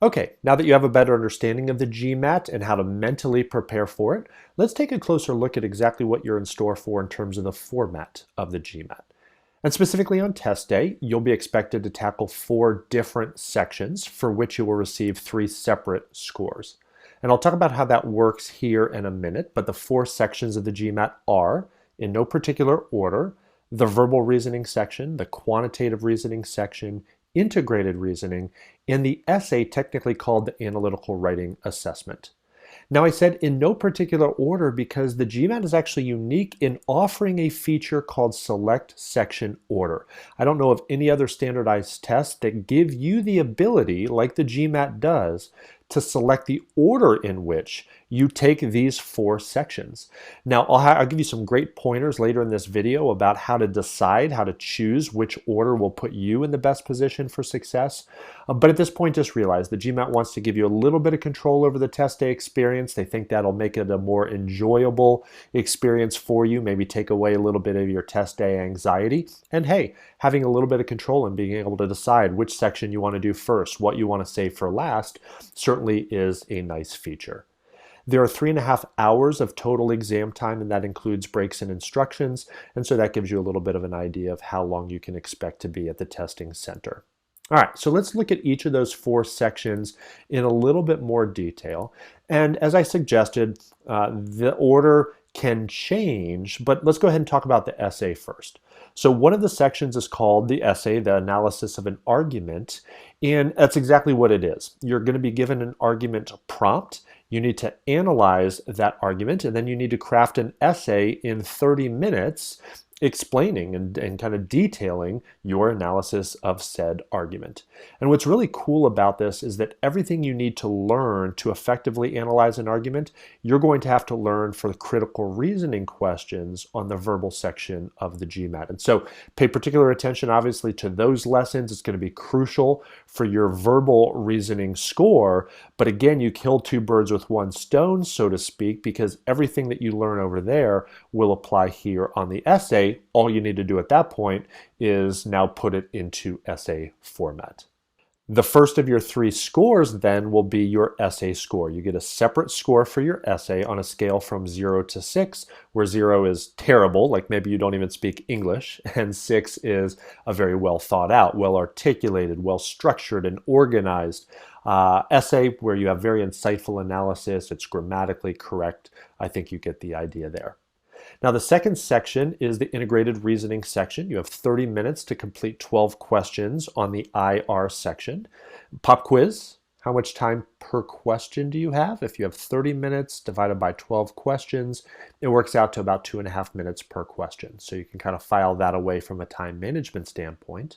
Okay, now that you have a better understanding of the GMAT and how to mentally prepare for it, let's take a closer look at exactly what you're in store for in terms of the format of the GMAT. And specifically on test day, you'll be expected to tackle 4 different sections for which you will receive 3 separate scores. And I'll talk about how that works here in a minute, but the 4 sections of the GMAT are, in no particular order, the verbal reasoning section, the quantitative reasoning section, integrated reasoning, and the essay technically called the analytical writing assessment. Now I said in no particular order because the GMAT is actually unique in offering a feature called select section order. I don't know of any other standardized tests that give you the ability, like the GMAT does, to select the order in which you take these 4 sections. Now, I'll give you some great pointers later in this video about how to decide, how to choose which order will put you in the best position for success. But at this point, just realize the GMAT wants to give you a little bit of control over the test day experience. They think that'll make it a more enjoyable experience for you, maybe take away a little bit of your test day anxiety. And hey, having a little bit of control and being able to decide which section you want to do first, what you want to save for last, certainly is a nice feature. There are 3.5 hours of total exam time, and that includes breaks and instructions, and so that gives you a little bit of an idea of how long you can expect to be at the testing center. All right, so let's look at each of those 4 sections in a little bit more detail. And as I suggested, the order can change, but let's go ahead and talk about the essay first. So one of the sections is called the essay, the analysis of an argument, and that's exactly what it is. You're going to be given an argument prompt. You need to analyze that argument, and then you need to craft an essay in 30 minutes explaining and kind of detailing your analysis of said argument. And what's really cool about this is that everything you need to learn to effectively analyze an argument, you're going to have to learn for the critical reasoning questions on the verbal section of the GMAT. And so pay particular attention, obviously, to those lessons. It's going to be crucial for your verbal reasoning score. But again, you kill 2 birds with 1 stone, so to speak, because everything that you learn over there will apply here on the essay. All you need to do at that point is now put it into essay format. The first of your 3 scores then will be your essay score. You get a separate score for your essay on a scale from 0 to 6, where 0 is terrible, like maybe you don't even speak English, and 6 is a very well thought out, well articulated, well structured and organized essay where you have very insightful analysis. It's grammatically correct. I think you get the idea there. Now the second section is the integrated reasoning section. You have 30 minutes to complete 12 questions on the IR section. Pop quiz, how much time per question do you have? If you have 30 minutes divided by 12 questions, it works out to about 2.5 minutes per question. So you can kind of file that away from a time management standpoint.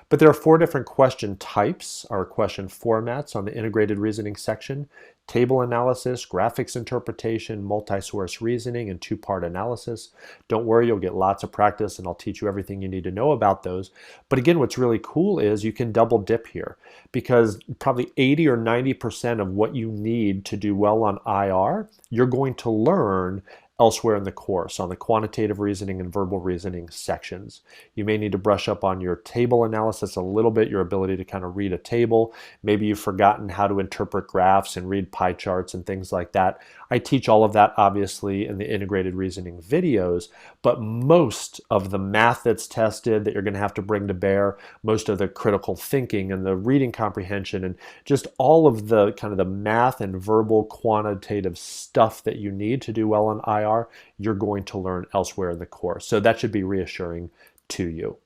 But there are 4 different question types or question formats on the integrated reasoning section: table analysis, graphics interpretation, multi-source reasoning, and 2-part analysis. Don't worry, you'll get lots of practice and I'll teach you everything you need to know about those. But again, what's really cool is you can double dip here because probably 80 or 90% of what you need to do well on IR, you're going to learn elsewhere in the course on the quantitative reasoning and verbal reasoning sections. You may need to brush up on your table analysis a little bit, your ability to kind of read a table. Maybe you've forgotten how to interpret graphs and read pie charts and things like that. I teach all of that obviously in the integrated reasoning videos, but most of the math that's tested that you're going to have to bring to bear, most of the critical thinking and the reading comprehension and just all of the kind of the math and verbal quantitative stuff that you need to do well on IR, you're going to learn elsewhere in the course. So that should be reassuring to you.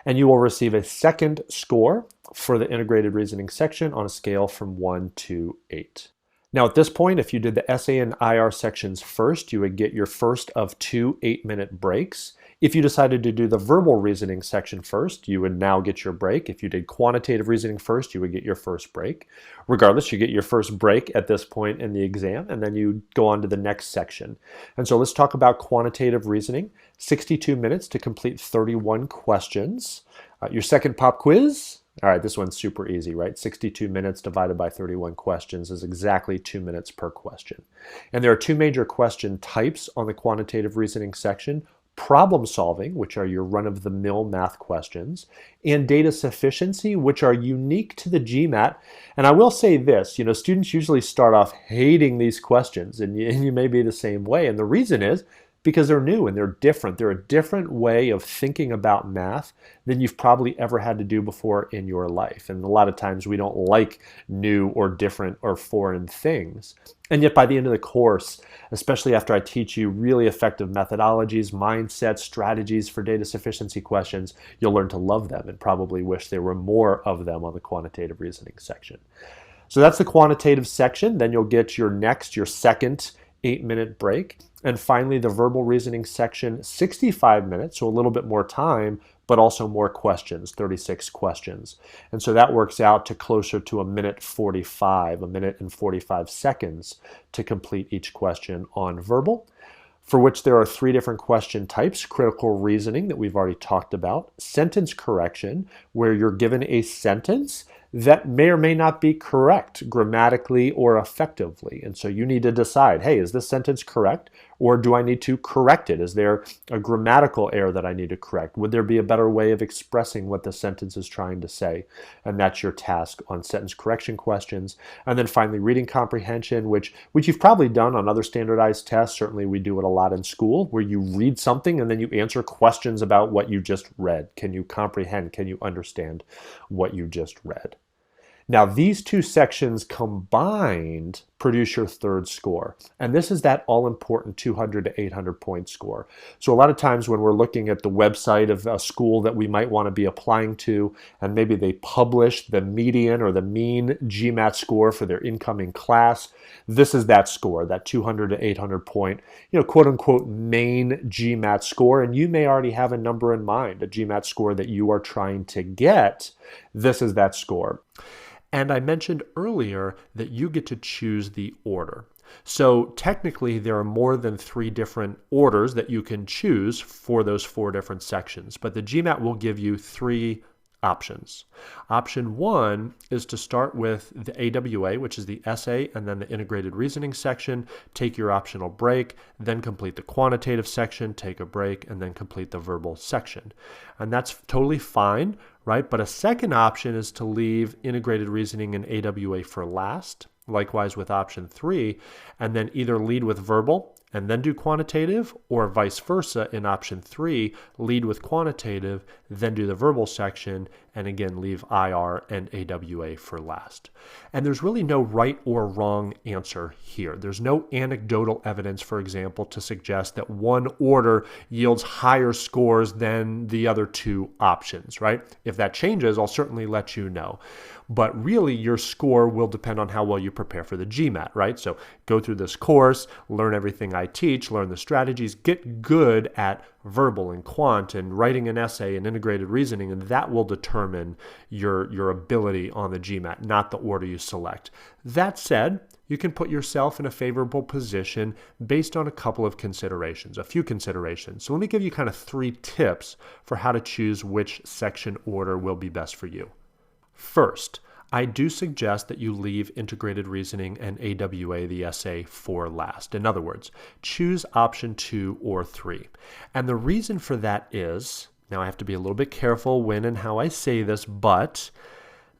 And you will receive a second score for the integrated reasoning section on a scale from 1 to 8. Now at this point, if you did the essay and IR sections first, you would get your first of 2 8-minute breaks. If you decided to do the verbal reasoning section first, you would now get your break. If you did quantitative reasoning first, you would get your first break. Regardless, you get your first break at this point in the exam, and then you go on to the next section. And so let's talk about quantitative reasoning. 62 minutes to complete 31 questions. Your second pop quiz. All right, this one's super easy, right? 62 minutes divided by 31 questions is exactly 2 minutes per question. And there are 2 major question types on the quantitative reasoning section: problem solving, which are your run-of-the-mill math questions, and data sufficiency, which are unique to the GMAT. And I will say this, students usually start off hating these questions, and you may be the same way. And the reason is because they're new and they're different. They're a different way of thinking about math than you've probably ever had to do before in your life. And a lot of times we don't like new or different or foreign things. And yet by the end of the course, especially after I teach you really effective methodologies, mindsets, strategies for data sufficiency questions, you'll learn to love them and probably wish there were more of them on the quantitative reasoning section. So that's the quantitative section. Then you'll get your second 8-minute break. And finally, the verbal reasoning section, 65 minutes, so a little bit more time, but also more questions, 36 questions. And so that works out to closer to a minute and 45 seconds to complete each question on verbal, for which there are 3 different question types: critical reasoning that we've already talked about, sentence correction, where you're given a sentence that may or may not be correct grammatically or effectively. And so you need to decide, hey, is this sentence correct, or do I need to correct it? Is there a grammatical error that I need to correct? Would there be a better way of expressing what the sentence is trying to say? And that's your task on sentence correction questions. And then finally, reading comprehension, which you've probably done on other standardized tests. Certainly we do it a lot in school, where you read something and then you answer questions about what you just read. Can you comprehend? Can you understand what you just read? Now, these 2 sections combined produce your third score. And this is that all-important 200 to 800 point score. So a lot of times when we're looking at the website of a school that we might want to be applying to, and maybe they publish the median or the mean GMAT score for their incoming class, this is that score, that 200 to 800 point, quote-unquote main GMAT score. And you may already have a number in mind, a GMAT score that you are trying to get. This is that score. And I mentioned earlier that you get to choose the order. So technically there are more than 3 different orders that you can choose for those 4 different sections, but the GMAT will give you 3 options. Option 1 is to start with the AWA, which is the essay and then the integrated reasoning section, take your optional break, then complete the quantitative section, take a break, and then complete the verbal section. And that's totally fine, right? But a second option is to leave integrated reasoning and AWA for last, likewise with option 3, and then either lead with verbal and then do quantitative, or vice versa in option 3, lead with quantitative, then do the verbal section, and again leave IR and AWA for last. And there's really no right or wrong answer here. There's no anecdotal evidence, for example, to suggest that one order yields higher scores than the other 2 options, right? If that changes, I'll certainly let you know. But really, your score will depend on how well you prepare for the GMAT, right? So go through this course, learn everything I teach, learn the strategies, get good at verbal and quant and writing an essay and integrated reasoning, and that will determine your ability on the GMAT, not the order you select. That said, you can put yourself in a favorable position based on a couple of considerations, a few considerations. So let me give you kind of 3 tips for how to choose which section order will be best for you. First, I do suggest that you leave integrated reasoning and AWA, the essay, for last. In other words, choose option 2 or 3. And the reason for that is, now I have to be a little bit careful when and how I say this, but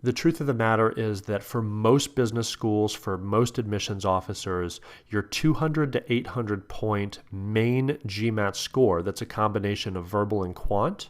the truth of the matter is that for most business schools, for most admissions officers, your 200 to 800 point main GMAT score, that's a combination of verbal and quant,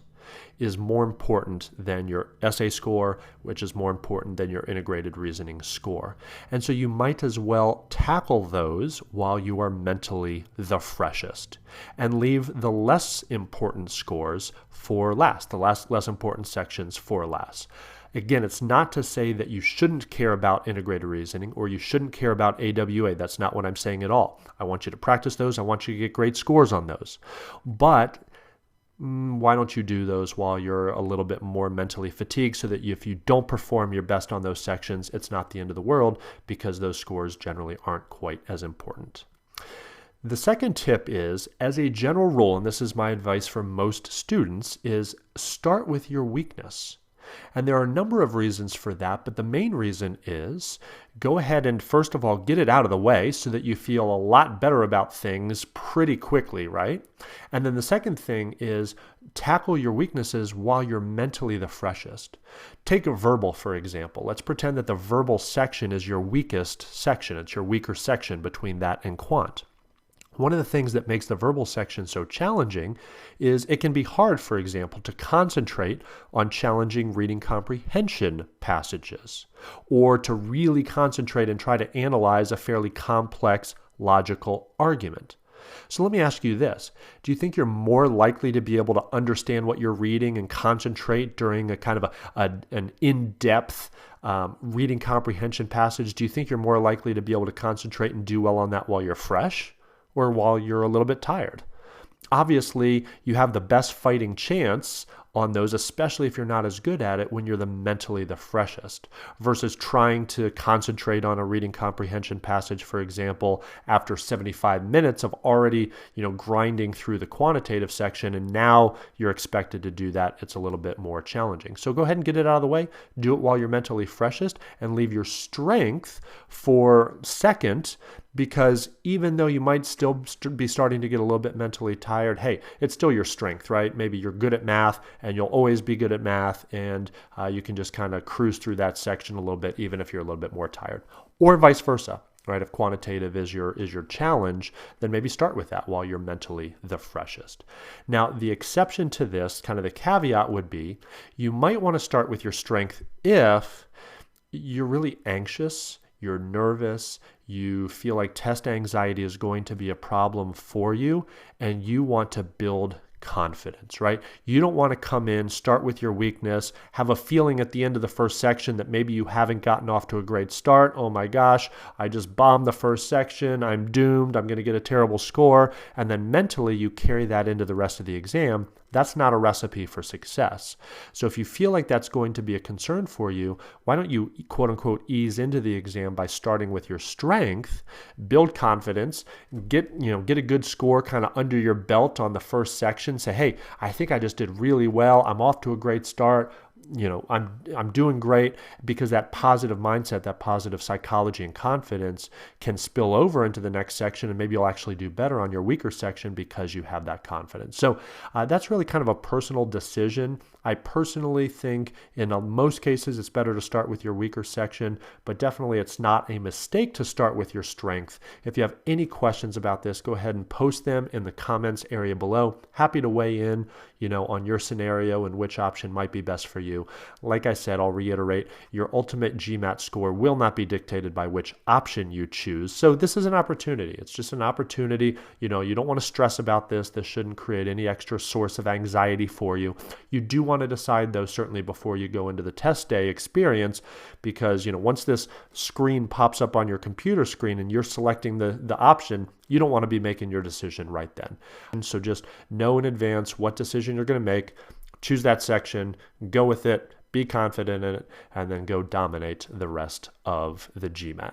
is more important than your essay score, which is more important than your integrated reasoning score. And so you might as well tackle those while you are mentally the freshest and leave the less important scores for last, the less important sections for last. Again, it's not to say that you shouldn't care about integrated reasoning or you shouldn't care about AWA. That's not what I'm saying at all. I want you to practice those. I want you to get great scores on those. But why don't you do those while you're a little bit more mentally fatigued, so that if you don't perform your best on those sections, it's not the end of the world, because those scores generally aren't quite as important. The second tip is, as a general rule, and this is my advice for most students, is start with your weakness. And there are a number of reasons for that, but the main reason is go ahead and first of all get it out of the way so that you feel a lot better about things pretty quickly, right? And then the second thing is tackle your weaknesses while you're mentally the freshest. Take a verbal, for example. Let's pretend that the verbal section is your weakest section. It's your weaker section between that and quant. One of the things that makes the verbal section so challenging is it can be hard, for example, to concentrate on challenging reading comprehension passages, or to really concentrate and try to analyze a fairly complex logical argument. So let me ask you this. Do you think you're more likely to be able to understand what you're reading and concentrate during a kind of an in-depth reading comprehension passage? Do you think you're more likely to be able to concentrate and do well on that while you're fresh, or while you're a little bit tired? Obviously, you have the best fighting chance on those, especially if you're not as good at it when you're mentally the freshest, versus trying to concentrate on a reading comprehension passage, for example, after 75 minutes of already, grinding through the quantitative section, and now you're expected to do that. It's a little bit more challenging. So go ahead and get it out of the way, do it while you're mentally freshest, and leave your strength for second, because even though you might still be starting to get a little bit mentally tired, hey, it's still your strength, right? Maybe you're good at math and you'll always be good at math, and you can just kind of cruise through that section a little bit, even if you're a little bit more tired, or vice versa, right? If quantitative is your challenge, then maybe start with that while you're mentally the freshest. Now, the exception to this, kind of the caveat would be, you might want to start with your strength if you're really anxious, you're nervous, you feel like test anxiety is going to be a problem for you, and you want to build confidence, right? You don't want to come in, start with your weakness, have a feeling at the end of the first section that maybe you haven't gotten off to a great start. Oh my gosh, I just bombed the first section. I'm doomed. I'm going to get a terrible score. And then mentally you carry that into the rest of the exam. That's not a recipe for success. So if you feel like that's going to be a concern for you, why don't you, quote unquote, ease into the exam by starting with your strength, build confidence, get a good score kind of under your belt on the first section. Say, hey, I think I just did really well. I'm off to a great start. I'm doing great, because that positive mindset, that positive psychology and confidence can spill over into the next section, and maybe you'll actually do better on your weaker section because you have that confidence. So that's really kind of a personal decision. I personally think in most cases it's better to start with your weaker section, but definitely it's not a mistake to start with your strength. If you have any questions about this, go ahead and post them in the comments area below. Happy to weigh in, on your scenario and which option might be best for you. Like I said, I'll reiterate, your ultimate GMAT score will not be dictated by which option you choose. So this is an opportunity. It's just an opportunity. You don't want to stress about this. This shouldn't create any extra source of anxiety for you. You do want to decide, though, certainly before you go into the test day experience, because once this screen pops up on your computer screen and you're selecting the option, you don't want to be making your decision right then. And so just know in advance what decision you're going to make, choose that section, go with it, be confident in it, and then go dominate the rest of the GMAT.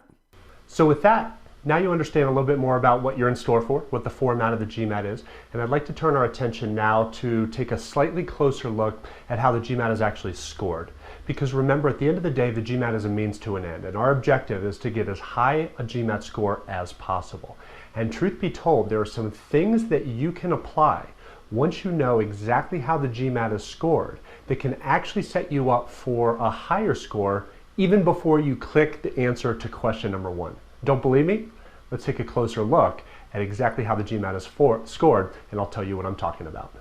So with that, now you understand a little bit more about what you're in store for, what the format of the GMAT is, and I'd like to turn our attention now to take a slightly closer look at how the GMAT is actually scored. Because remember, at the end of the day, the GMAT is a means to an end, and our objective is to get as high a GMAT score as possible. And truth be told, there are some things that you can apply once you know exactly how the GMAT is scored that can actually set you up for a higher score even before you click the answer to question number 1. Don't believe me? Let's take a closer look at exactly how the GMAT is scored, and I'll tell you what I'm talking about.